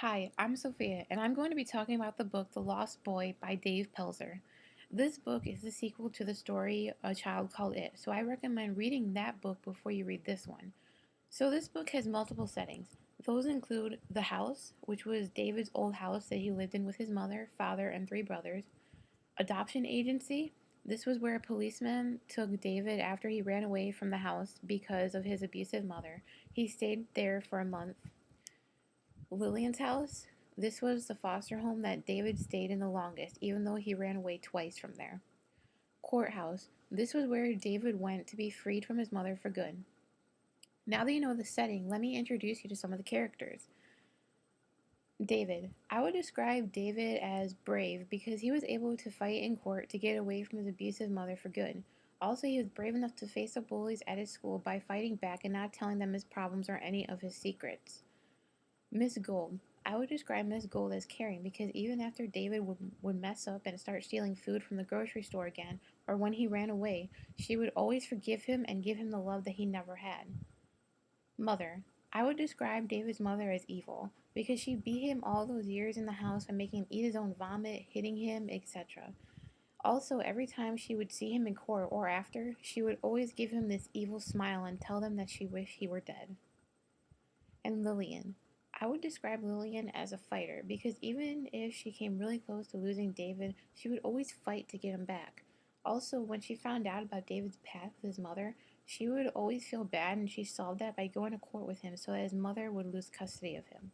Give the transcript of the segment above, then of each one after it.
Hi, I'm Sophia, and I'm going to be talking about the book The Lost Boy by Dave Pelzer. This book is the sequel to the story A Child Called It, so I recommend reading that book before you read this one. So, this book has multiple settings. Those include the house, which was David's old house that he lived in with his mother, father, and three brothers. Adoption agency. This was where a policeman took David after he ran away from the house because of his abusive mother. He stayed there for a month. Lillian's house. This was the foster home that David stayed in the longest, even though he ran away twice from there. Courthouse. This was where David went to be freed from his mother for good. Now that you know the setting, let me introduce you to some of the characters. David. I would describe David as brave because he was able to fight in court to get away from his abusive mother for good. Also, he was brave enough to face the bullies at his school by fighting back and not telling them his problems or any of his secrets. Miss Gold. I would describe Miss Gold as caring because even after David would mess up and start stealing food from the grocery store again, or when he ran away, she would always forgive him and give him the love that he never had. Mother. I would describe David's mother as evil because she beat him all those years in the house by making him eat his own vomit, hitting him, etc. Also, every time she would see him in court or after, she would always give him this evil smile and tell them that she wished he were dead. And Lillian. I would describe Lillian as a fighter because even if she came really close to losing David, she would always fight to get him back. Also, when she found out about David's past with his mother, she would always feel bad and she solved that by going to court with him so that his mother would lose custody of him.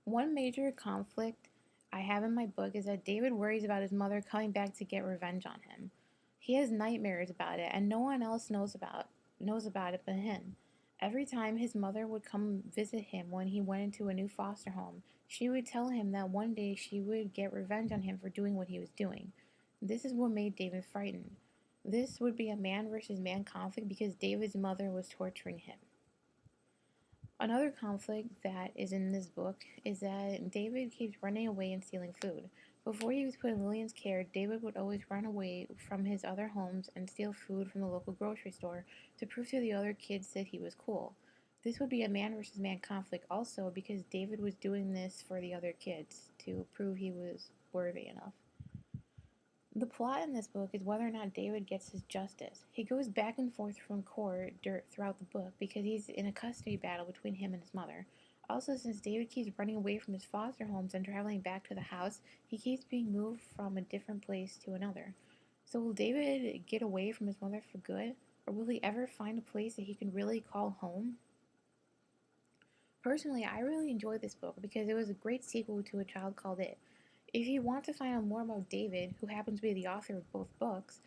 One major conflict I have in my book is that David worries about his mother coming back to get revenge on him. He has nightmares about it and no one else knows about it but him. Every time his mother would come visit him when he went into a new foster home, she would tell him that one day she would get revenge on him for doing what he was doing. This is what made David frightened. This would be a man versus man conflict because David's mother was torturing him. Another conflict that is in this book is that David keeps running away and stealing food. Before he was put in Lillian's care, David would always run away from his other homes and steal food from the local grocery store to prove to the other kids that he was cool. This would be a man versus man conflict also because David was doing this for the other kids to prove he was worthy enough. The plot in this book is whether or not David gets his justice. He goes back and forth from court throughout the book because he's in a custody battle between him and his mother. Also, since David keeps running away from his foster homes and traveling back to the house, he keeps being moved from a different place to another. So, will David get away from his mother for good? Or will he ever find a place that he can really call home? Personally, I really enjoyed this book because it was a great sequel to A Child Called It. If you want to find out more about David, who happens to be the author of both books,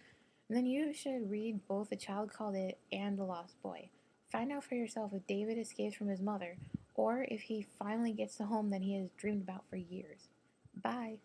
then you should read both A Child Called It and The Lost Boy. Find out for yourself if David escapes from his mother, or if he finally gets the home that he has dreamed about for years. Bye!